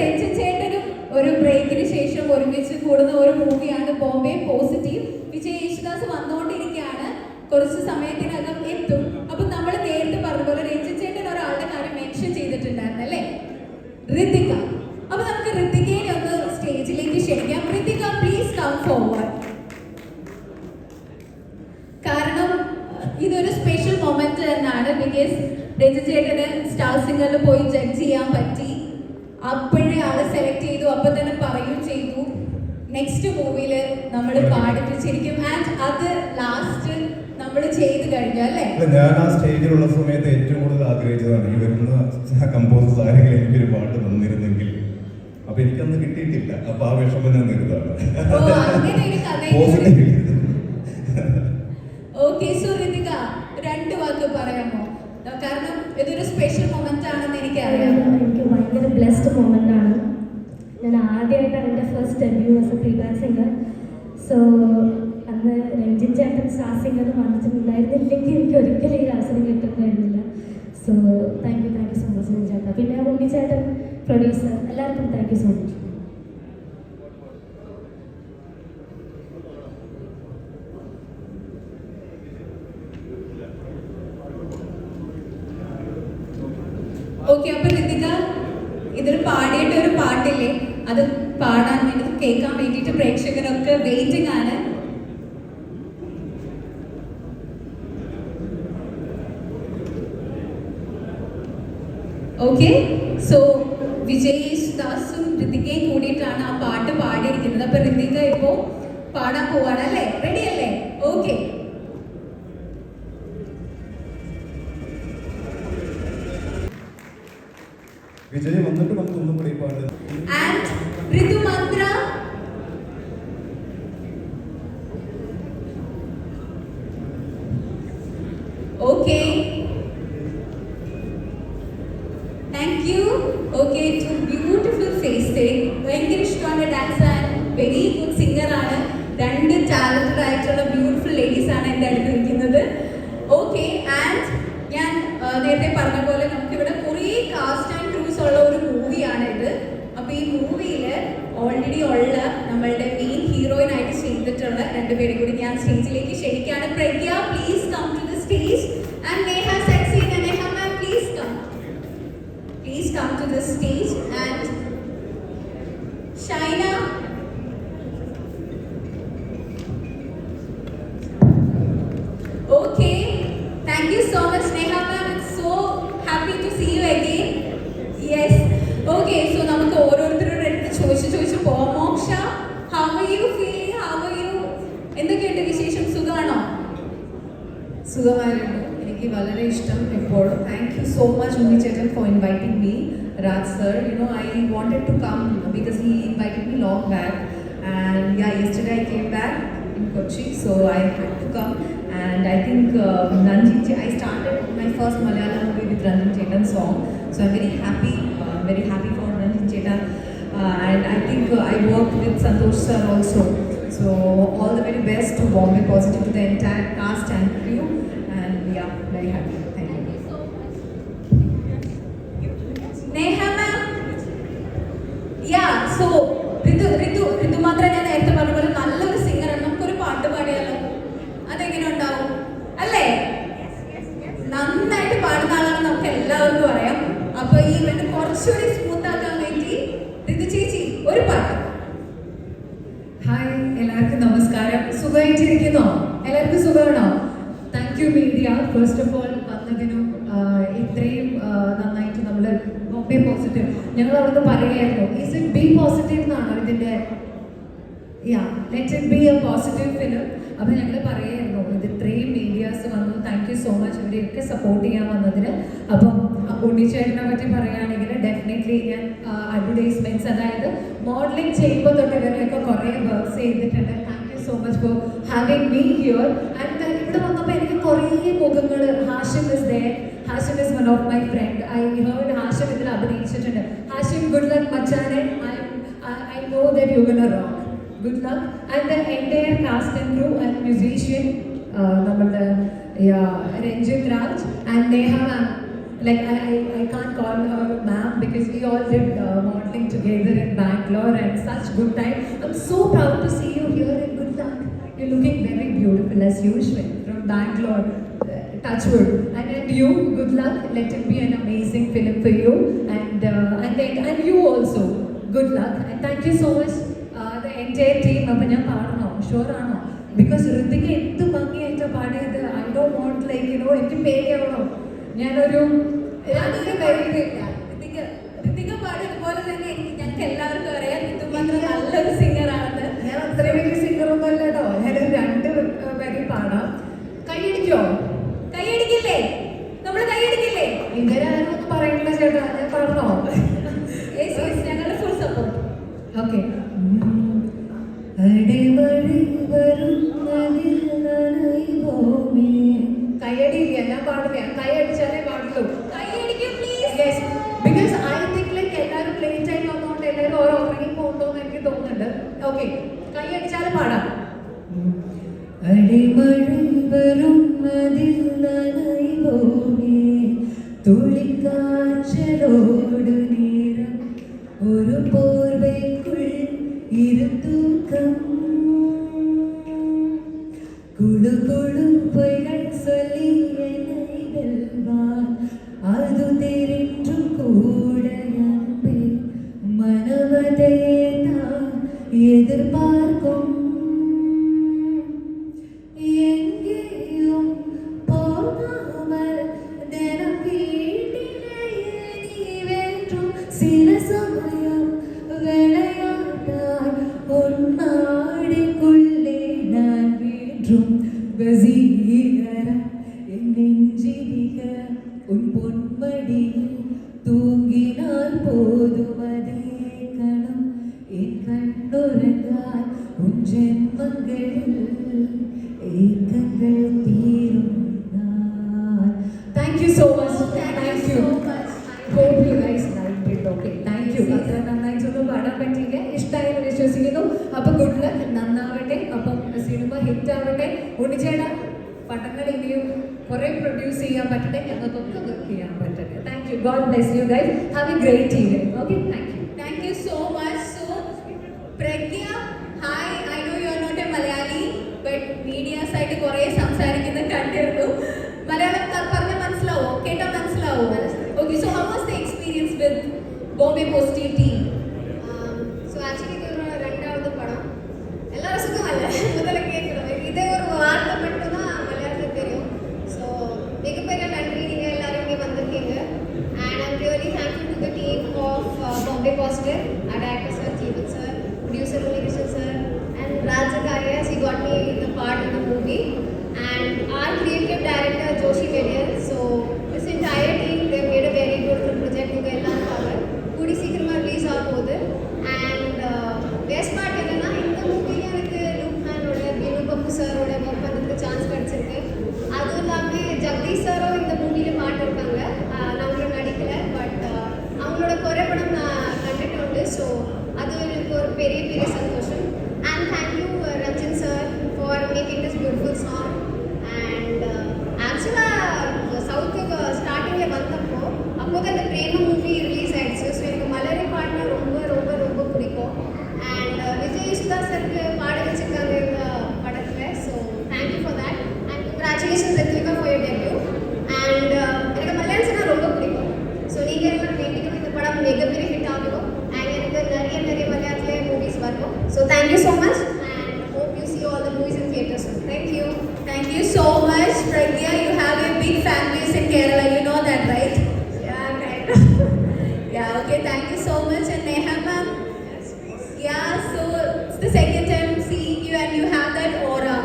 രഞ്ജിൻ ചേട്ടനും ഒരു ബ്രേക്കിന് ശേഷം ഒരുമിച്ച് കൂടുന്ന ഒരു മൂവിയാണ് ബോംബെ പോസിറ്റീവ്. വിജയ് യേശുദാസ് വന്നുകൊണ്ടിരിക്കുകയാണ്, കുറച്ച് സമയത്തിനകം എത്തും. അപ്പൊ നമ്മൾ നേരത്തെ പറഞ്ഞ പോലെ രഞ്ജിൻ ചേട്ടൻ ഒരാളുടെ കാര്യം മെൻഷൻ ചെയ്തിട്ടുണ്ടായിരുന്നു അല്ലേ, ഋതിക. അപ്പൊ നമുക്ക് ഋതികയെ ഒന്ന് സ്റ്റേജിലേക്ക് ക്ഷണിക്കാം. Ritika please come forward. കാരണം ഇതൊരു സ്പെഷ്യൽ മൊമെന്റ് തന്നെയാണ്. ബിക്കോസ് രഞ്ജിൻ ചേട്ടന് സ്റ്റാർ സിംഗറിൽ പോയി ജഡ്ജ് ചെയ്യാൻ പറ്റി, അപ്പോഴേ ആളെ സെലക്ട് ചെയ്തു, അപ്പൊ തന്നെ പറയുകയും ചെയ്തു നെക്സ്റ്റ് മൂവിയിൽ നമ്മൾ പാടിപ്പിച്ചിരിക്കും. ആൻഡ് അത് ലാസ്റ്റ് നമ്മൾ ചെയ്ത് കഴിഞ്ഞു അല്ലേ. ഞാൻ ആ സ്റ്റേജിലുള്ള സമയത്ത് ഏറ്റവും കൂടുതൽ ആഗ്രഹിച്ചതാണ് ഈ വരുന്ന കമ്പോസേഴ്സ് ആരെങ്കിലും എനിക്കൊരു പാട്ട് തന്നിരുന്നെങ്കിൽ. അപ്പൊ എനിക്കന്ന് കിട്ടിയിട്ടില്ല, അപ്പൊ ആ വിഷമം ഞാൻ നേരിടുകയാണ്. ഓക്കെ, സോ ഋതിക രണ്ട് വാക്ക് പറയാമോ? കാരണം ഇതൊരു സ്പെഷ്യൽ മൊമെന്റ് ആണെന്ന് എനിക്കറിയാം. എനിക്ക് ഭയങ്കര ബ്ലെസ്ഡ് മൊമെന്റ് ആണ്. ഞാൻ ആദ്യമായിട്ടാണ് എൻ്റെ first debut as a playback singer. So അന്ന് രഞ്ജിൻ ചേട്ടൻ സ്റ്റാർ സിംഗർ വന്നിട്ടുണ്ടായിരുന്നില്ലെങ്കിൽ എനിക്ക് ഒരിക്കലും ഈ അവസരം കിട്ടുന്നുണ്ടായിരുന്നില്ല. So thank you so much Ranjin ചേട്ടൻ. പിന്നെ ഉണ്ണി ചേട്ടൻ പ്രൊഡ്യൂസർ, എല്ലാവർക്കും thank you so much. Okay, അപ്പൊ ഋതിക ഇതിൽ പാടിയിട്ട് ഒരു പാട്ടില്ലേ, അത് പാടാൻ വേണ്ടി കേൾക്കാൻ വേണ്ടിയിട്ട് പ്രേക്ഷകരൊക്കെ വെയിറ്റിംഗ് ആണ്. ഓക്കെ, സോ വിജയ് യേശുദാസും ഋതികയും കൂടിയിട്ടാണ് ആ പാട്ട് പാടിയിരിക്കുന്നത്. അപ്പൊ ഋതിക ഇപ്പോ പാടാൻ പോവാണ് അല്ലേ, റെഡി അല്ലേ? ഓക്കെ. വിജയ് വന്നിട്ട് നമുക്കൊന്നും കൂടി പാട്ട്. And Ritu Mantra. Okay. Thank you. Okay, two beautiful faces. ഭയങ്കര ഇഷ്ടമാണ് dance and very good singer ആണ്. രണ്ട് ടാലന്റഡ് ആയിട്ടുള്ള ബ്യൂട്ടിഫുൾ ലേഡീസ് ആണ് എൻ്റെ അടുത്ത് ഇരിക്കുന്നത്. ഓക്കെ, ആൻഡ് ഞാൻ നേരത്തെ പറഞ്ഞ പോലെ നമുക്കിവിടെ കുറേ കാസ്റ്റ് ആൻഡ് ക്രൂസ് ഉള്ള ഒരു മൂവിയാണ് ഇത്. അപ്പൊ ഈ മൂവിയിൽ ഓൾറെഡി ഉള്ള നമ്മളുടെ മെയിൻ ഹീറോയിനായിട്ട് ചെയ്തിട്ടുള്ള രണ്ടുപേരും കൂടി ഞാൻ സ്റ്റേജിലേക്ക് ക്ഷണിക്കുകയാണ്. Pragya please come to the stage and Neha sexy and Neha ma'am please come to the stage and Shaina. Okay, thank you so much Neha ma'am. It's so happy to see you again. Yes. Okay, so നമുക്ക് ഓരോരുത്തരുടെ അടുത്ത് ചോദിച്ചു പോവാം. മോക്ഷ, how are you feeling? How are you? എന്തൊക്കെയുണ്ട് വിശേഷം? സുഖമാണോ? സുഖമായിരുന്നു. എനിക്ക് വളരെ ഇഷ്ടം എപ്പോഴും. താങ്ക് യു സോ മച്ച് ഉണ്ണി ചേട്ടൻ for inviting me. Raj sir, I wanted to come because he invited me long back, and yeah, yesterday I came back in Kochi, so I had to come. And I think I started my first Malayalam movie with Ranjin Chetan song, so I'm very happy for Ranjin Chetan. And I think I worked with Santosh sir also, so all the very best to Bombay Positive, to the entire cast and crew, and yeah, very happy. Thank you. Neha ma'am. Yeah, so Ritu Mantra ഞാൻ നേരത്തെ പറഞ്ഞ പോലെ നല്ലൊരു സിംഗറാണ്. നമുക്കൊരു പാട്ട് പാടിയാലോ? അതെങ്ങനെ ഉണ്ടാവും അല്ലേ? നന്നായിട്ട് പാടുന്ന ആളാണ് നമുക്ക് എല്ലാവർക്കും അറിയാം. അപ്പൊ ഈ ഇവന്റ് കുറച്ചുകൂടി സ്മൂത്ത് ആക്കാൻ വേണ്ടി ഋതു ചേച്ചി ഒരു പാട്ട്. ഹായ്, എല്ലാവർക്കും നമസ്കാരം. സുഖമായിട്ടിരിക്കുന്നോ? എല്ലാവർക്കും സുഖമാണോ? Thank you media, first of all വന്നതിനും ഇത്രയും നന്നായിട്ട് നമ്മൾ ബോംബെ പോസിറ്റീവ് ഞങ്ങൾ അവിടുന്ന് പറയുകയായിരുന്നു. ഈസ് ഇറ്റ് ബി പോസിറ്റീവ് എന്നാണോ ഇതിൻ്റെ? Let it be A positive film. അപ്പോൾ ഞങ്ങൾ പറയായിരുന്നു ഇത് ഇത്രയും മീഡിയാസ് വന്നു. താങ്ക് യു സോ മച്ച് ഇവരെയൊക്കെ സപ്പോർട്ട് ചെയ്യാൻ വന്നതിന്. അപ്പം ഉണ്ണിച്ചേട്ടനെ പറ്റി പറയുകയാണെങ്കിൽ ഡെഫിനറ്റ്ലി ഞാൻ അഡ്വർടൈസ്മെൻറ്റ്സ്, അതായത് മോഡലിംഗ് ചെയ്യുമ്പോൾ തൊട്ട് ഇവരെയൊക്കെ കുറേ വർക്ക്സ് ചെയ്തിട്ടുണ്ട്. Thank you so much for having me here. And ഇവിടെ വന്നപ്പോൾ എനിക്ക് കുറേ മുഖങ്ങൾ, Hashim is there. Hashim is one of my friend. I heard Hashim ഇതിൽ അഭിനയിച്ചിട്ടുണ്ട്. ഹാഷിം, ഗുഡ് ലക്ക് മച്ചാനെ. I know that you're gonna rock. Good luck. And the entire cast and crew and musician, നമ്മളുടെ Ranjit Raj and Neha ma'am. Like I can't call her ma'am because we all did modeling together. Bangalore and such good time. I'm so proud to see you here and good luck. You're looking very beautiful as usual from Bangalore. Touchwood. And you, good luck. Let it be an amazing film for you. And you also, good luck. And thank you so much, the entire team. അപ്പോൾ ഞാൻ പാടണോ? Sure ആണോ? Because Ritika എന്ത് ഭംഗിയായിട്ടാണ് പാടിയത്. I don't want like you know എനിക്ക് പേടിയാവണം. ഞാനൊരു ഋതിക പാടിയതുപോലെ തന്നെ ഞങ്ങൾക്ക് എല്ലാവർക്കും അറിയാം ഇതുമാത്രം നല്ലൊരു സിംഗറാണെന്ന്. ഞാൻ അത്രയും വലിയ സിംഗറൊന്നും അല്ല കേട്ടോ. ഞാനൊരു 2 വരി പാടാം. കൈയടിക്കോ? കൈയടിക്കില്ലേ? നമ്മൾ കൈയടിക്കില്ലേ? ഇവരാരും ഒന്നും പറയണില്ല ചേട്ടാ. ഞാൻ പാടണോ? ഞങ്ങളുടെ ഫുൾ സപ്പോർട്ട്. ഓക്കെ. അടിമഴി വരുന്നതിൽ നനയുമോമേ. കൈയടിയില്ല, ഞാൻ പാടില്ല. കൈയടിച്ചാലേ പാടുള്ളൂ. കൈയടിക്കും please. Yes, because I think like എല്ലാവരും ലേറ്റ് ആയി വന്നതുകൊണ്ട് എല്ലാവരും ഓരോ ഉറങ്ങി പോകുന്നുണ്ടോന്ന് എനിക്ക് തോന്നുന്നുണ്ട്. ഓക്കെ, കൈയടിച്ചാലും പാടാം. അടിമഴി വരുന്നതിൽ നനയുമോമേ തുളിക്കാച്ചലോട് നേരം ഒരു പോർവയ്ക്കുൾ ഇരുത്തൂക്കം കുളുകുളു പൊയ്കൾ சொல்லி என்னை வெல்வான் அது தெரிந்தும் கூட அன்பே மனமதையே தான் எதிர்பார்க்கும் எங்கேயும் போகாமல் தினம் வீட்டிலேயே நீ வேண்டும் சில சமயம் விளையாட்டாய் உன்னாடிக்குள்ளே நான் வேண்டும் வசீகரம் என் நெஞ்சினிக உன் பொன்மடியில் தூங்கினால் போதும் அதே கணம் என் கண்ணுறங்கால் உன் ஜென்மங்களில் ஏக்கங்கள் தீரும் நான். Thank you so much. Thank you. Hope you guys liked it. Okay, thank you. അത്ര നന്നായിട്ടൊന്നും പാടാൻ പറ്റിയില്ല. ഇഷ്ടമായെന്ന് വിശ്വസിക്കുന്നു. അപ്പോൾ ഗുഡ് ലക്ക്, നന്നാവട്ടെ. അപ്പം സിനിമ ഹിറ്റ് ആവട്ടെ. ഉണ്ണിച്ചേട്ടാ പടങ്ങൾ ഇനിയും കുറേ പ്രൊഡ്യൂസ് ചെയ്യാൻ പറ്റട്ടെ, ഞങ്ങൾക്കൊക്കെ വർക്ക് ചെയ്യാൻ പറ്റട്ടെ. Thank you. God bless you guys. Have a great evening. Okay, thank you. Thank you so much. So, Pragya, hi. I know you are not a Malayali, but media side കുറേ സംസാരിക്കുന്ന കണ്ടിരുന്നു. മലയാളം പറഞ്ഞാൽ മനസ്സിലാവോ? കേട്ടാൽ മനസ്സിലാവോ? Okay, so how was the experience with Bombay Positive team? So actually இது ஒரு 2வது படம். எல்லாரும் சுத்தமல்ல முதல்ல கேட்குறோம். இதே ஒரு வார்த்தை மட்டும் தான் மலையாளத்தில் தெரியும். ஸோ மிகப்பெரிய நன்றி, நீங்கள் எல்லாரும் இங்கே வந்திருக்கீங்க. And I'm really thankful to the team of Bombay Positive, our director sir, Jeevan sir, producer Unikrishan sir, and Rajak Ayas. He got me the part in the movie. And our creative director Joshi Median. So this entire team, they made a very beautiful project. உங்கள் எல்லாருக்காக கூடி சீக்கிரமாக release ஆக போகுது. And best part என்னன்னா, இந்த மூவியில் எனக்கு look மேனோட Vinu பப்பு சாரோட ஒர்க் பண்ணுறதுக்கு சான்ஸ் கிடச்சிருக்கு. அதுவும் இல்லாமல் ஜெகதீஷ் சாரும் இந்த மூவியில் பாட்டிருக்காங்க. நம்மளும் நடிக்கலை, பட் அவங்களோட குறைபடம் நான் கண்டுட்டு உண்டு. ஸோ அது எனக்கு ஒரு பெரிய பெரிய சந்தோஷம். And thank you Ranjan sir for making this beautiful song. And ஆக்சுவலாக சவுத்துக்கு ஸ்டார்டிங்கில் வந்தப்போ அப்போ தான் இந்த பிரேம மூவி ரிலீஸ் ஆகிடுச்சு. ஸோ எனக்கு மலரை பாடினா ரொம்ப ரொம்ப ரொம்ப பிடிக்கும். அண்ட் விஜய் சுதா சருக்கு பாட வச்சுருக்காங்க இந்த படத்தில். So thank you for that. And congratulations Rithvika for your debut. And எனக்கு மலையாளம் சொன்னால் ரொம்ப பிடிக்கும். ஸோ நீங்கள் எல்லாம் வேண்டிக்கணும் இந்த படம் மிகப்பெரிய ஹிட் ஆகும். அண்ட் எனக்கு நிறைய மலையாளத்திலே மூவிஸ் வரும். So thank you so much. And hope you see all the movies in theaters soon. Thank you. Thank you so much, Pragya. You have a big fan base in Kerala. You know that, right? Yeah, kind of. Yeah. Okay. Thank you so much. And Neha ma'am. Yeah. So it's the second time seeing you, and you have that aura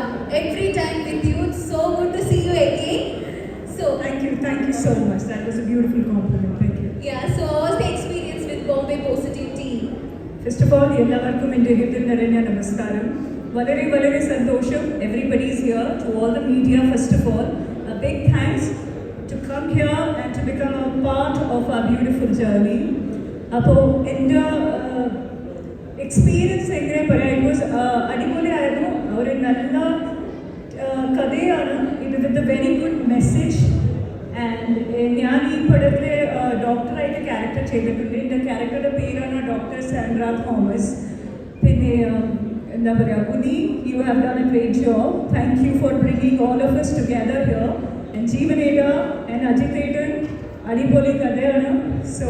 every time with you. It's so good to see you again. So Thank you so much. That was a beautiful compliment. Thank you. yeah. So how was the experience with Bombay Positive team? First of all, എല്ലാവർക്കും എൻ്റെ ഹൃദയം നിറഞ്ഞ നമസ്കാരം. വളരെ വളരെ സന്തോഷം. Everybody is here. To all the media, first of all, a big thanks to come here and to become a part of our beautiful journey. അപ്പോൾ എൻ്റെ എക്സ്പീരിയൻസ് എങ്ങനെ പറയാം, ഇറ്റ് വാസ് അടിപൊളിയായിരുന്നു. ഒരു നല്ല കഥയാണ് ഇത്, with a very good message. And ഞാൻ ഈ പടത്തിലെ ഡോക്ടറായിട്ട് ക്യാരക്ടർ ചെയ്തിട്ടുണ്ട്. എൻ്റെ ക്യാരക്ടറുടെ പേരാണ് ഡോക്ടർ സാൻഡ്ര തോമസ്. പിന്നെ എന്താ പറയുക, Unni, you have done a great job. Thank you for bringing all of us together here. And ജീവനേട്ട and അജിത്തേട്ടൻ അടിപൊളി കഥയാണ്. So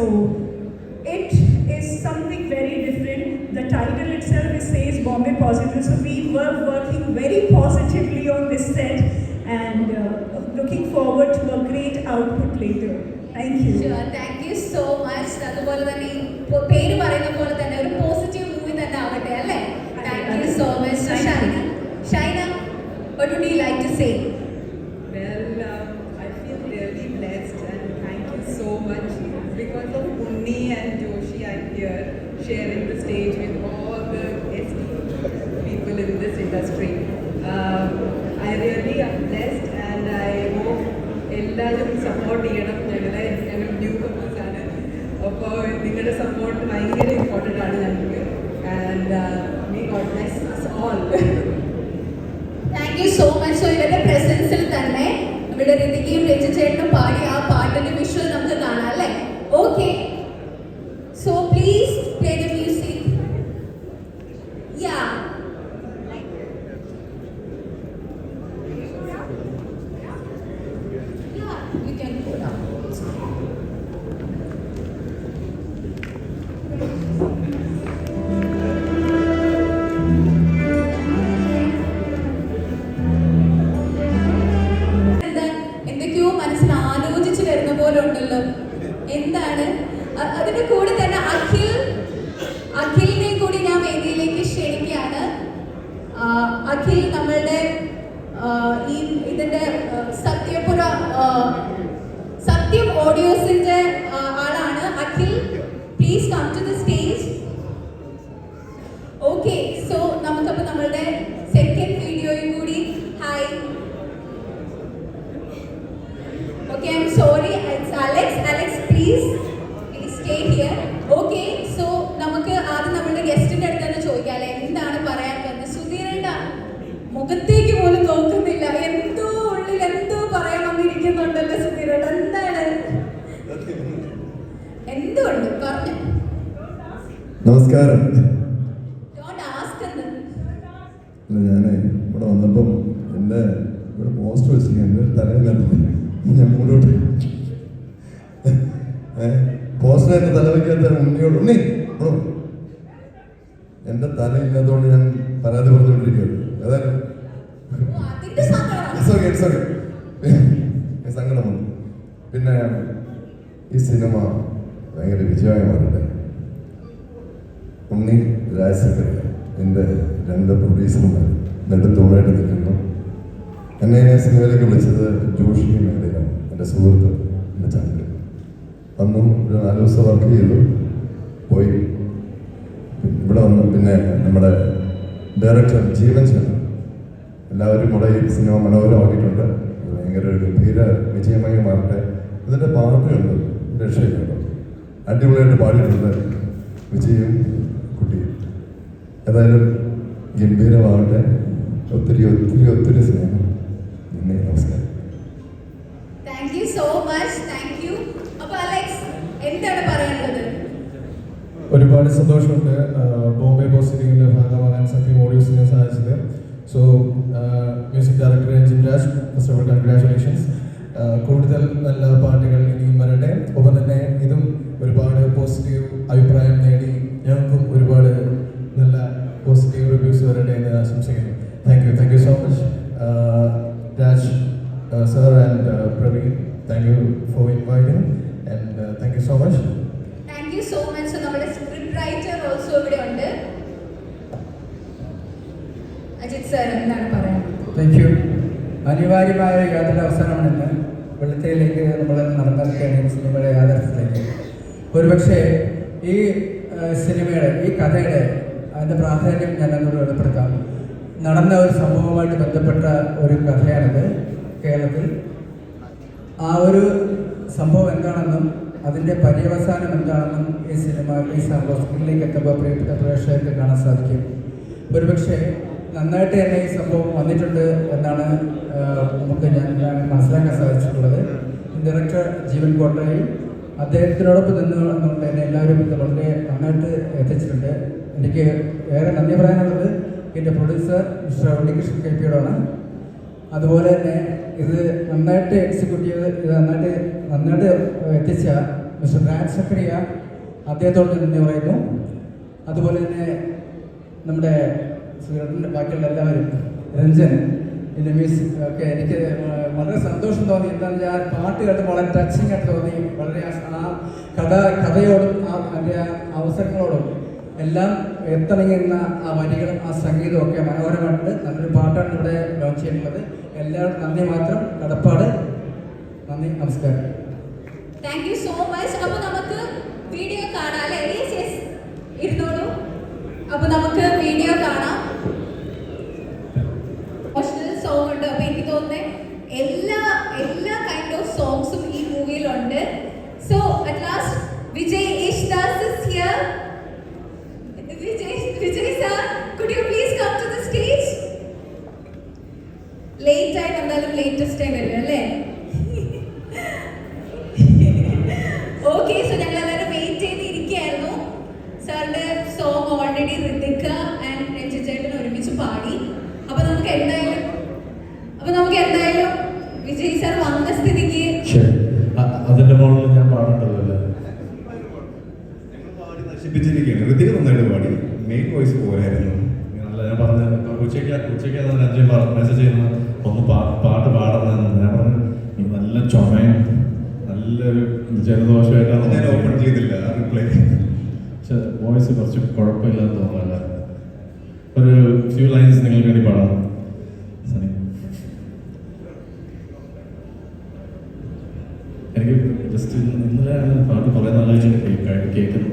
it is something very different. The title itself says Bombay Positive. So we were working very positively on this set and looking forward to a great output later. Thank you. Thank you so much. അതുപോലെ തന്നെ ഈ പേര് പറയുന്ന പോലെ തന്നെ ഒരു positive movie തന്നെ ആവട്ടെ അല്ലേ? Thank you so much. Shaina, what would you like to say? Well, I feel really blessed and thank you so much. Because of Unni and Joshi, I'm here sharing the stage with all the guest people in this industry. I really am blessed and I hope എല്ലാവരും support ചെയ്യണം. ഞങ്ങൾ new comers ആണ്, അപ്പോൾ നിങ്ങളുടെ support ഭയങ്കര important ആണ് ഞങ്ങൾക്ക്. And may God bless us all. Thank you so much. So ഇവരുടെ പ്രസൻസിൽ തന്നെ നമ്മുടെ ഋതികയും രജിചേട്ടനും പാടിയ ആ പാട്ടിന്റെ വിഷ്വൽ നമുക്ക് കാണാം അല്ലേ? Okay, so please play the music. Yeah, you can go down. എന്തൊക്കെയോ മനസ്സിൽ ആലോചിച്ച് വരുന്ന പോലെ ഉണ്ടല്ലോ. എന്താണ് അതിന്റെ കൂടെ തന്നെ അഖിലിനെ കൂടി ഞാൻ വേദിയിലേക്ക് ക്ഷണിക്കുകയാണ്. അഖിൽ നമ്മളുടെ ഈ ഇതിന്റെ സത്യം ഓഡിയോസിന്റെ ആളാണ്. Akhil, please come to the stage. Okay, so നമുക്കപ്പോൾ നമ്മളുടെ സെക്കൻഡ് വീഡിയോയും കൂടി hi. Okay, I'm sorry, it's Alex. Alex, please stay here. Okay, so നമുക്ക് ആദ്യം നമ്മുടെ ഗസ്റ്റിന്റെ അടുത്ത് തന്നെ ചോദിക്കാല്ലേ, എന്താണ് പറയാൻ വന്നത്? സുധീരേട്ട മുഖത്തേക്ക് പോലും നോക്കുന്നില്ല, എന്തോ ഉള്ളിൽ എന്തോ പറയാൻ വന്നിരിക്കുന്നുണ്ടല്ലോ സുധീരേട്ട. എന്താണ്, എന്തുകൊണ്ട് പറഞ്ഞു? നമസ്കാരം. Don't ask എന്ന്. ഞാൻ ഇവിടെ വന്നപ്പം എൻ്റെ ഇവിടെ പോസ്റ്റ് വെച്ചിരിക്കുക, എൻ്റെ തലയിനകത്ത് ഞാൻ മുന്നോട്ട് പോസ്റ്റർ എൻ്റെ തല വയ്ക്കാത്ത ഉണ്ണിയോട് ഉണ്ണി എൻ്റെ തലയില്ലാത്തതുകൊണ്ട് ഞാൻ പരാതി പറഞ്ഞുകൊണ്ടിരിക്കുകയാണ്. ഏതായാലും ഓ, അതിന്റെ സങ്കടമാണ്. സങ്കടം വന്നു. പിന്നെ ഈ സിനിമ ഭയങ്കര വിജയമായി മാറട്ടെ. ഉണ്ണി, രാജശേഖർ, എൻ്റെ രണ്ട് പ്രൊഡ്യൂസർമാർ നെടുത്തോടായിട്ട് നിൽക്കുന്നു. എന്നെ സിനിമയിലേക്ക് വിളിച്ചത് ജോഷിയും മേഖലയിലാണ്, എൻ്റെ സുഹൃത്ത്, എൻ്റെ ചന്ദ്രൻ. അന്നും ഒരു 4 ദിവസം വർക്ക് ചെയ്തു, പോയി. ഇവിടെ വന്നു. പിന്നെ നമ്മുടെ ഡയറക്ടർ ജീവൻ ചേട്ടൻ, എല്ലാവരും കൂടെ ഈ സിനിമ മനോഹരമാക്കിയിട്ടുണ്ട്. ഭയങ്കര ഒരു ഗംഭീര വിജയമായി മാറട്ടെ. ഇതിൻ്റെ പാട്ടുകളുണ്ട്, രക്ഷയിലുണ്ട്, അടിപൊളിയായിട്ട് പാടിയിട്ടുണ്ട് വിജയും കുട്ടിയും. ഏതായാലും ഗംഭീരമാവട്ടെ. ഒത്തിരി ഒത്തിരി ഒത്തിരി സ്നേഹം. നന്ദി, നമസ്കാരം. Thank you so much. Thank you. അപ്പോൾ അലക്സ്, എന്താണ് പറയാനുള്ളത്? ഒരുപാട് സന്തോഷമുണ്ട് ബോംബെ പോസിറ്റീവിൻ്റെ ഭാഗമാകാൻ സത്യം ഓഡിയോസിനെ സാധിച്ചത്. So music director Ranjin Raj, first of all congratulations. കൂടുതൽ നല്ല പാട്ടുകൾ ഇനിയും വരട്ടെ. ഒപ്പം തന്നെ ഇതും ഒരുപാട് പോസിറ്റീവ് അഭിപ്രായം നേടി ഞങ്ങൾക്കും ഒരുപാട് നല്ല പോസിറ്റീവ് റിവ്യൂസ് വരട്ടെ എന്ന് ആശംസിക്കുന്നു. Thank you so much Raj sir and Praveen. Thank you for inviting and thank you so much. Thank you so much. നമ്മുടെ സ്ക്രിപ്റ്റ് റൈറ്റർ ഓൾസോ ഇവിടെ ഉണ്ട്. അജിത് സർ, എന്താണ് പറയാനുള്ളത്? Thank you. അനിവാര്യമായ ഒരു യാത്ര അവസാനമാണെന്ന് വെള്ളത്തിലേക്ക് നമ്മൾ നടന്നിരിക്കുകയാണ് ഈ സിനിമയുടെ യാഥാർത്ഥ്യത്തിലേക്ക്. ഒരുപക്ഷെ ഈ സിനിമയുടെ ഈ കഥയുടെ അതിൻ്റെ പ്രാധാന്യം ഞാൻ അങ്ങോട്ട് വെളിപ്പെടുത്താം. നടന്ന ഒരു സംഭവവുമായിട്ട് ബന്ധപ്പെട്ട ഒരു കഥയാണിത്. കേരളത്തിൽ ആ ഒരു സംഭവം എന്താണെന്നും അതിൻ്റെ പര്യവസാനം എന്താണെന്നും ഈ സിനിമ ഈ സ്ക്രീനിലേക്ക് എത്തുമ്പോൾ പ്രിയപ്പെട്ട പ്രേക്ഷകർക്ക് കാണാൻ സാധിക്കും. ഒരുപക്ഷെ നന്നായിട്ട് തന്നെ ഈ സംഭവം വന്നിട്ടുണ്ട് എന്നാണ് നമുക്ക് ഞാൻ മനസ്സിലാക്കാൻ സാധിച്ചിട്ടുള്ളത്. ഡയറക്ടർ ജീവൻ കോട്ടയും അദ്ദേഹത്തിനോടൊപ്പം നിന്നുകൊണ്ട് എന്നെ എല്ലാവരും ഇത് വളരെ നന്നായിട്ട് എത്തിച്ചിട്ടുണ്ട്. എനിക്ക് ഏറെ നന്ദി പറയാനുള്ളത് എൻ്റെ പ്രൊഡ്യൂസർ മിസ്റ്റർ ഉണ്ണികൃഷ്ണൻ KP-യോടാണ്. അതുപോലെ തന്നെ ഇത് നന്നായിട്ട് എക്സിക്യൂട്ട് ചെയ്ത് ഇത് നന്നായിട്ട് എത്തിച്ച മിസ്റ്റർ രാജ് സക്കറിയ, അദ്ദേഹത്തോട് നന്ദി പറയുന്നു. അതുപോലെ തന്നെ നമ്മുടെ ബാക്കിയുള്ള എല്ലാവരും, രഞ്ജൻ, എൻ്റെ മിസ് ഒക്കെ എനിക്ക് വളരെ സന്തോഷം തോന്നി. എന്താണെന്ന് വെച്ചാൽ പാട്ട് കേട്ട് വളരെ ടച്ചിങ് ആയിട്ട് തോന്നി. വളരെ ആ കഥയോടും അതിൻ്റെ അവസരങ്ങളോടും എല്ലാം എത്തിണങ്ങുന്ന ആ വരികളും ആ സംഗീതവും ഒക്കെ മനോഹരമായിട്ട് നല്ലൊരു പാട്ടാണ് ഇവിടെ ലോഞ്ച് ചെയ്യുന്നത്. എല്ലാവരും നന്ദി മാത്രം, കടപ്പാട്. നന്ദി, നമസ്കാരം. Thank you so much. അപ്പൊ നമുക്ക് വീഡിയോ കാണാം അല്ലേ? യെസ്, ഇരുന്നോളൂ. അപ്പൊ നമുക്ക് വീഡിയോ കാണാം. സോങ് ഉണ്ട്. അപ്പൊ എനിക്ക് തോന്നുന്നത് എല്ലാ കൈൻഡ് ഓഫ് സോങ്സും ഈ മൂവിയിലുണ്ട്. So at last Vijay Yesudas is here. Vijay sir, could you please come to the stage? Late ആയി വന്നാലും ലേറ്റസ്റ്റ് ആയി വരും അല്ലേ? ഓക്കെ, സോ ഞങ്ങൾ എല്ലാവരും വെയിറ്റ് ചെയ്തിരിക്കുകയായിരുന്നു. സാറിന്റെ song already Ritika and Ranjith ചേട്ടൻ ഒരുമിച്ച് പാടി. അപ്പൊ നമുക്ക് എന്തായാലും വിജയ് സാർ വന്ന സ്ഥിതിക്ക് അതിന്റെ മുകളിൽ ഞാൻ പാടേണ്ടതല്ലേ? നശിപ്പിച്ചിരിക്കുകയാണ്. ഋതിക നന്നായിട്ട് പാടി, മെയിൻ വോയിസ് പോരായിരുന്നു. അല്ല, ഞാൻ പറഞ്ഞ ഉച്ചയ്ക്ക് രഞ്ജൻ മെസ്സേജ് ചെയ്യുന്ന ഒന്ന് പാട്ട് പാടുന്നതെന്ന് ഞാൻ പറഞ്ഞു. നല്ല ചുമയും നല്ലൊരു ജലദോഷമായിട്ടാണ്. ഞാൻ ഓപ്പൺ ചെയ്തില്ല റിപ്ലൈ. പക്ഷെ വോയിസ് കുറച്ച് കുഴപ്പമില്ലാന്ന് തോന്നുന്നില്ല. ഒരു ഫ്യൂ ലൈൻസ് നിങ്ങൾക്ക് വേണ്ടി പാടാം. എനിക്ക് ജസ്റ്റ് ഇന്നലെയാണ് പാട്ട് കുറേ നാളായിട്ട് കേൾക്കുന്നു.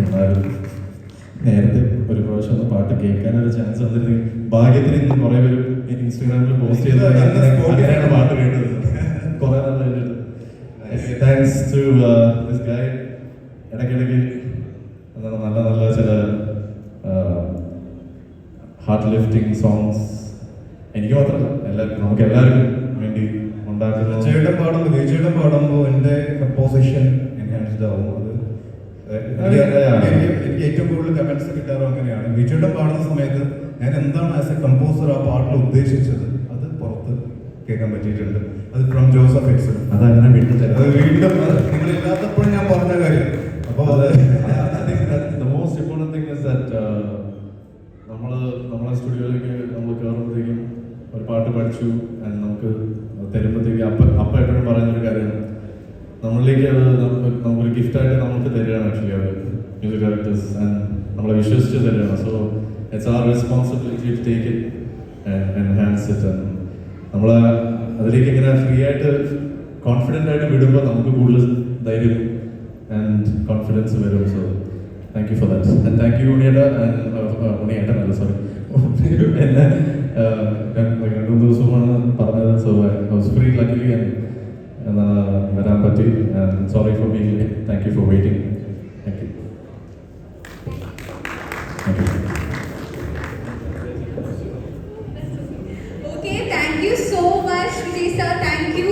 എന്നാലും നേരത്തെ ഒരു പ്രാവശ്യം ഒന്ന് പാട്ട് കേൾക്കാനൊരു ചാൻസ് വന്നിരുന്നെങ്കിൽ ഭാഗ്യത്തിന് ഇന്ന് കുറേ പേര് ഇൻസ്റ്റാഗ്രാമിൽ പോസ്റ്റ് ചെയ്തത് അങ്ങനെയാണ് പാട്ട് കേട്ടത്. കുറേ നാളായിട്ട് താങ്ക്സ് ടു ദിസ് ഗായ്. ഇടയ്ക്കിടയ്ക്ക് നല്ല ചില ഹാർട്ട് ലിഫ്റ്റിംഗ് സോങ്സ് എനിക്ക് മാത്രമല്ല നമുക്ക് എല്ലാവർക്കും വേണ്ടി ഉണ്ടാക്കുന്ന. വിജയുടെ പാടുമ്പോൾ എൻ്റെ കമ്പോസിഷൻ എൻഹാൻസ്ഡ് ആവും. എനിക്ക് ഏറ്റവും കൂടുതൽ കമന്റ്സ് കിട്ടാറും അങ്ങനെയാണ്. വിജയുടെ പാടുന്ന സമയത്ത് ഞാൻ എന്താണ് ആസ് എ കമ്പോസർ ആ പാട്ടിൽ ഉദ്ദേശിച്ചത് അത് പുറത്ത് കേൾക്കാൻ പറ്റിയിട്ടുണ്ട്. അത് ഫ്രം ജോസഫ് എക്സൽ. അതങ്ങനെ വീണ്ടും നിങ്ങളില്ലാത്തപ്പോഴും ഞാൻ പറഞ്ഞ കാര്യം. അപ്പോൾ most important thing is that നമ്മളെ സ്റ്റുഡിയോയിലേക്ക് നമ്മൾ കയറുമ്പോഴത്തേക്കും ഒരു പാട്ട് പഠിച്ചു ആൻഡ് നമുക്ക് തരുമ്പോഴത്തേക്ക് അപ്പ എപ്പോഴും പറയുന്നൊരു കാര്യമാണ്, നമ്മളിലേക്ക് അത് നമുക്കൊരു ഗിഫ്റ്റായിട്ട് നമുക്ക് തരികയാണ് ആക്ച്വലി അവർ മ്യൂസിക് ഡയറക്ടേഴ്സ് ആൻഡ് നമ്മളെ വിശ്വസിച്ച് തരികയാണ്. So it's our responsibility to take it and enhance it. And നമ്മൾ അതിലേക്ക് ഇങ്ങനെ ഫ്രീ ആയിട്ട് കോൺഫിഡൻ്റ് ആയിട്ട് വിടുമ്പോൾ നമുക്ക് കൂടുതൽ ധൈര്യം ആൻഡ് കോൺഫിഡൻസ് വരും. So thank you for that and thank you ഉണ്ണിയേട്ട. ഉണ്ണിയേട്ടനല്ല, സോറി, എന്നെ 2 ദിവസമാണ് പറഞ്ഞത്. So I was free luckily and വരാൻ പറ്റി. Sorry for being late. Thank you for waiting. Thank you. Okay, thank you so much Vijay sir, thank you.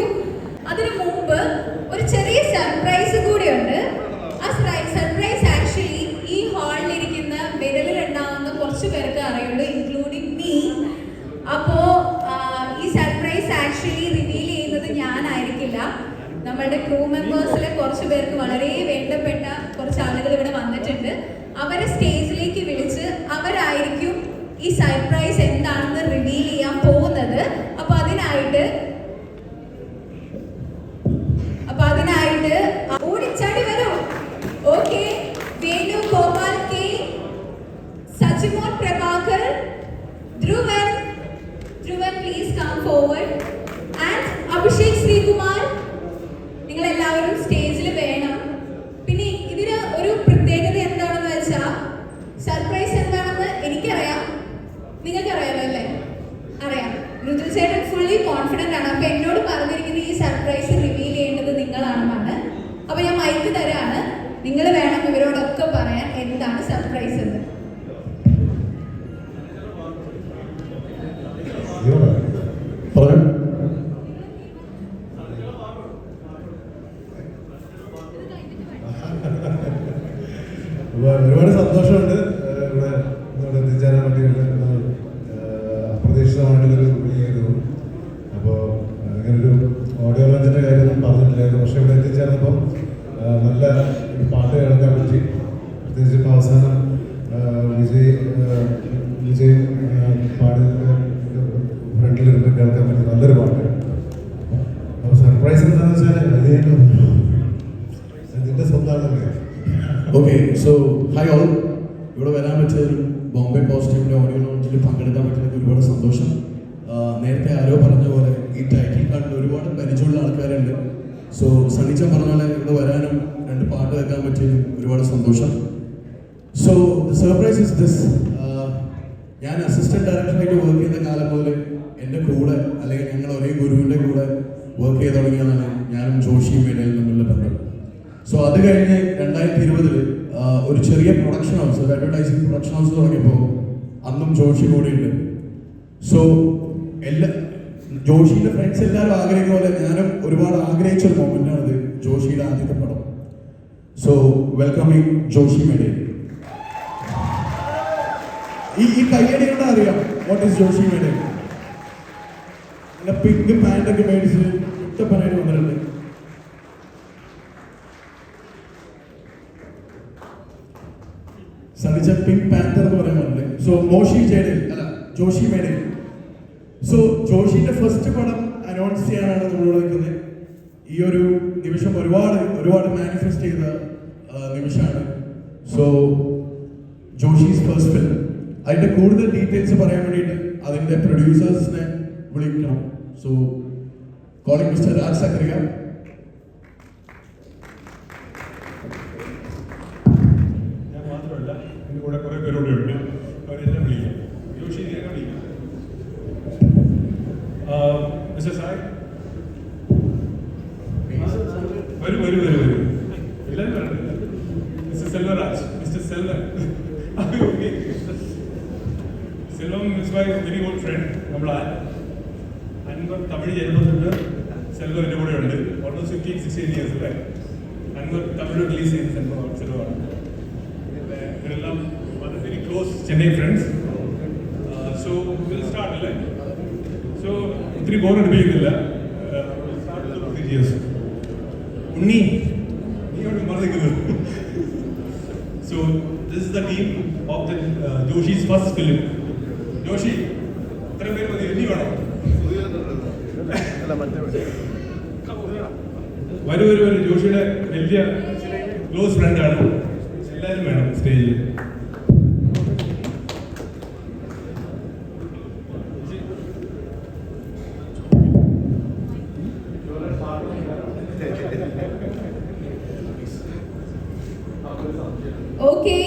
അതിനു മുമ്പ് ഒരു ചെറിയ സർപ്രൈസ് കൂടിയുണ്ട്. ആ സർപ്രൈസ് ആക്ച്വലി ഈ ഹാളിലിരിക്കുന്ന വിരലിലുണ്ടാവുന്ന കുറച്ച് പേർക്ക് അറിയുള്ളൂ, ഇൻക്ലൂഡിങ് മീ. അപ്പോ ഈ സർപ്രൈസ് ആക്ച്വലി റിവീൽ ചെയ്യുന്നത് ഞാനായിരിക്കില്ല. നമ്മളുടെ ക്രൂ മെമ്പേഴ്സിലെ കുറച്ച് പേർക്ക് വളരെ വേണ്ടപ്പെട്ട കുറച്ച് ആളുകൾ ഇവിടെ വന്നിട്ടുണ്ട്. അവരെ സ്റ്റേജിലേക്ക് വിളിച്ച് അവരായിരിക്കും ഈ സർപ്രൈസ് എന്താണെന്ന് റിവീൽ ചെയ്യാൻ പോകുന്നത്. അപ്പൊ അതിനായിട്ട് ഓടിച്ചാടി വരൂ. Okay, Venu Gopal K, Sajimon Prabhakar, Dhruvan please come forward and Abhishek Sreekumar. നിങ്ങൾ എല്ലാവരും സ്റ്റേജിൽ വേണം. പിന്നെ ഇതിന് ഒരു പ്രത്യേകത എന്താണെന്ന് വെച്ചാൽ സർപ്രൈസ് എന്താണെന്ന് എനിക്കറിയാം, നിങ്ങൾക്കറിയാലോ അല്ലേ? അറിയാം. ഋതു ചേട്ടൻ ഫുള്ളി കോൺഫിഡൻ്റ് ആണ്. അപ്പൊ എന്നോട് പറഞ്ഞിരിക്കുന്നത് ഈ സർപ്രൈസ് റിവീൽ ചെയ്യേണ്ടത് നിങ്ങളാണെന്നാണ്. അപ്പൊ ഞാൻ മൈക്ക് തരാണ്, നിങ്ങൾ വേണം വിജയ് പാടി ഫ്രണ്ടിലിരുന്ന് കേൾക്കാൻ പറ്റിയ നല്ലൊരു പാട്ട്. അപ്പോൾ സർപ്രൈസ് എന്താണെന്ന് വെച്ചാൽ അതിൻ്റെ സ്വന്തമാണല്ലേ. Okay, so hi all. ഇവിടെ വരാൻ പറ്റിയതിലും ബോംബെ പോസിറ്റീവിൻ്റെ ഓഡിയോ ലോഞ്ചിൽ പങ്കെടുക്കാൻ പറ്റിയതിൽ ഒരുപാട് സന്തോഷം. നേരത്തെ ആരോ പറഞ്ഞ പോലെ ഈ ടൈറ്റിൽ കാർഡിൽ ഒരുപാട് പരിചയമുള്ള ആൾക്കാരുണ്ട്. സോ സണ്ണിച്ച പറഞ്ഞ പോലെ ഇവിടെ വരാനും 2 പാട്ട് കേൾക്കാൻ പറ്റിയതിലും ഒരുപാട് സന്തോഷം. So the surprise is this. ഞാൻ അസിസ്റ്റന്റ് ഡയറക്ടറായിട്ട് വർക്ക് ചെയ്യുന്ന കാലം മുതൽ എൻ്റെ കൂടെ അല്ലെങ്കിൽ ഞങ്ങൾ ഒരേ ഗുരുവിൻ്റെ കൂടെ വർക്ക് ചെയ്ത് തുടങ്ങിയതാണ് ഞാനും ജോഷിയും ഇടയിൽ തമ്മിലുള്ള ബന്ധം. സോ അത് കഴിഞ്ഞ് 2020 ഒരു ചെറിയ പ്രൊഡക്ഷൻ ഹൗസ്, ഒരു അഡ്വർടൈസിങ് പ്രൊഡക്ഷൻ ഹൗസ് തുടങ്ങിയപ്പോൾ അന്നും ജോഷി കൂടെ ഉണ്ട്. സോ ജോഷിയുടെ ഫ്രണ്ട്സ് എല്ലാവരും ആഗ്രഹിക്കുന്ന പോലെ ഞാനും ഒരുപാട് ആഗ്രഹിച്ചൊരു മൊമെൻ്റാണിത്, ജോഷിയുടെ ആദ്യത്തെ പടം. So welcoming Joshi mayday. ഈ കയ്യടി കൊണ്ട് അറിയാം വാട്ട് ഈസ് ജോഷി മേഡേ. പിന്നെ പിങ്ക് പാൻറ്റൊക്കെ മേടിച്ച് ഇഷ്ടപ്പനായിട്ട് വന്നിട്ടുണ്ട്. സണിച്ച പിങ്ക് പാന്തർ എന്ന് പറയാൻ പറ്റില്ലേ. സോ മോഷി ജേഡേ അല്ല ജോഷി മേഡേ. സോ ജോഷിന്റെ ഫസ്റ്റ് പടം അനൗൺസ് ചെയ്യാനാണ് നമ്മളോട് നിൽക്കുന്നത്. ഈ ഒരു നിമിഷം ഒരുപാട് മാനിഫെസ്റ്റ് ചെയ്ത നിമിഷമാണ്. സോ ജോഷീസ് ഫസ്റ്റ് ഫിലിം, അതിന്റെ കൂടുതൽ ഡീറ്റെയിൽസ് പറയാൻ വേണ്ടിയിട്ട് അതിന്റെ പ്രൊഡ്യൂസേഴ്സിനെ വിളിക്കണം. സോ കോളിംഗ് മിസ്റ്റർ രാജ് സക്രിയ. ഞാൻ മാത്രമല്ല, എൻ്റെ കൂടെ കുറേ പേരോടെ ഉണ്ട്. അവരെല്ലാം വിളിക്കാം. ജോഷി ഞാൻ വിളിക്കാം. മിസ്റ്റർ സായ് വരൂ. എല്ലാവരും വരണ്ട. Mister Selvaraj, mister Selvan. Selvam is my very old friend. നമ്മൾ അൻവർ തമിഴ് ജന്മത്തിൻ്റെ സെൽവം എൻ്റെ കൂടെ ഉണ്ട്. ഓൾമോസ്റ്റ് 15-16 years അല്ലേ. അൻവർ തമിഴ് റിലീസ് ചെയ്യുന്ന സെൽവമാണ്. ഇവരെല്ലാം very close Chennai friends. So will start അല്ലേ. സോ ഇത്തിരി ബോറടിപ്പിക്കുന്നില്ല. ഉണ്ണി നീയോട് മറന്നിരിക്കുന്നത്. So this is the team of the Joshi's first film. Joshi ഇത്ര പേര് മതി, എണ്ണി വേണം. വരൂ. ജോഷിയുടെ വലിയ ക്ലോസ് ഫ്രണ്ടാണ്. എല്ലാവരും വേണം സ്റ്റേജിൽ. ഓക്കെ,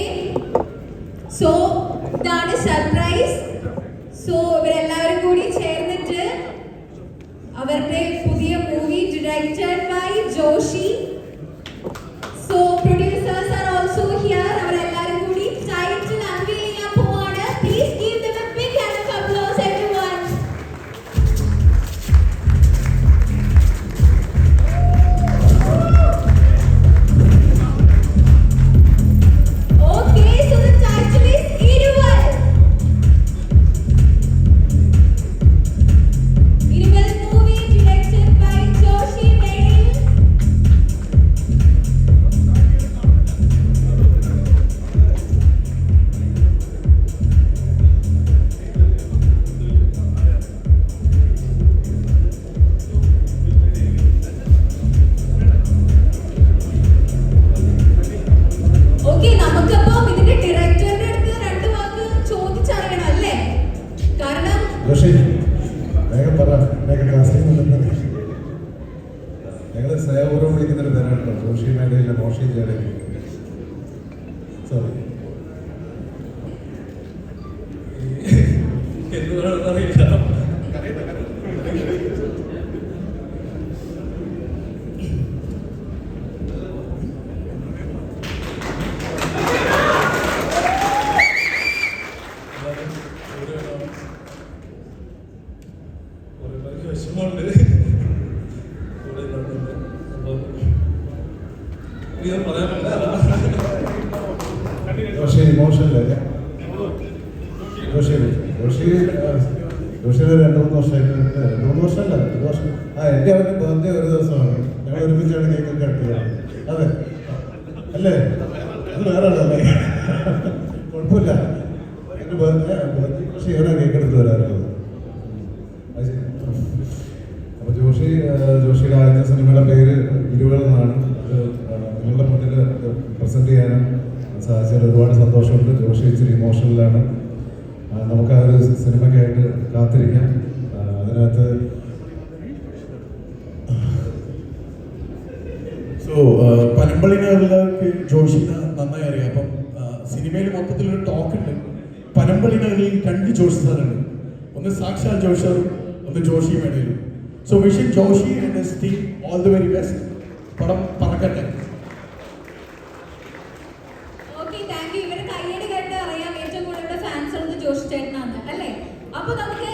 സോ ഇതാണ് സർപ്രൈസ്. സോ ഇവരെല്ലാവരും കൂടി ചേർന്നിട്ട് അവരുടെ പുതിയ movie directed by Joshi. So producers are also here. അവരെല്ലാവരും കൂടി ടൈറ്റിൽ അൺവീൽ ചെയ്യാൻ പോവാണ്. Please give them a big hand of applause everyone. Okay, so the title is Iruval. Iruval movie directed by Joshi Medil. Okay, നമുക്കപ്പം ഇതിന്റെ ഡയറക്ടറുടെ അടുത്ത് 2 വാക്ക് ചോദിച്ചറിയണം അല്ലേ? കാരണം ജോഷി വേഗം പറ, കാസ്റ്റിംഗ് ഞങ്ങൾ സ്നേഹപൂർവ്വം വിളിക്കുന്നൊരു പേരാണല്ലോ ജോഷി മേഡയിലെ മോഷി ജേഡ. സോറി വിഷമമുണ്ട്. ജോഷി ഇമോഷനല്ലേ. ജോഷിയുടെ 2-3 വർഷമായിട്ട് 2-3 വർഷമല്ല 1 വർഷം. എൻ്റെ അവൻ്റെ ബർത്ത്ഡേ ഒരു ദിവസമാണ്. ഞങ്ങൾ ഒരുമിച്ചാണ് കേക്കൊക്കെ കട്ട് ചെയ്തത്. അതെ അല്ലേ, അത് വേറെ ആളല്ലേ, കുഴപ്പമില്ല. ഷെയറാ കേക്ക് എടുത്ത് തരാറുള്ളത്. അപ്പോൾ ജോഷിയുടെ ആദ്യത്തെ സിനിമയുടെ പേര് ഇരുകൾ എന്നാണ്. അത് നിങ്ങളുടെ മുന്നിൽ പ്രസന്റ് ചെയ്യാനും സാധിച്ചതിൽ ഒരുപാട് സന്തോഷമുണ്ട്. ജോഷി ഇച്ചിരി ഇമോഷണലാണ്. നമുക്ക് ആ ഒരു സിനിമയ്ക്കായിട്ട് കാത്തിരിക്കാം. അതിനകത്ത് പനമ്പള്ളിനകർക്ക് ജോഷിനെ നന്നായി അറിയാം. അപ്പം സിനിമയിൽ മൊത്തത്തിലൊരു ടോക്ക് ഉണ്ട്. പനമ്പള്ളിനകറിൽ 2 ജോഷി സാറുണ്ട്. ഒന്ന് സാക്ഷാൽ ജോഷറും ഒന്ന് ജോഷി മേടയിലും. So wishing Joshi and his team all the very best. പടം പറക്കട്ടെ. Okay, thank U. ഇവിടെ കയ്യടി കേട്ട് അറിയാം ഏറ്റവും കൂടുതൽ ഫാൻസ് ഉള്ളത് ജോഷി ചേട്ടനാണ് അല്ലേ? അപ്പൊ നമുക്ക്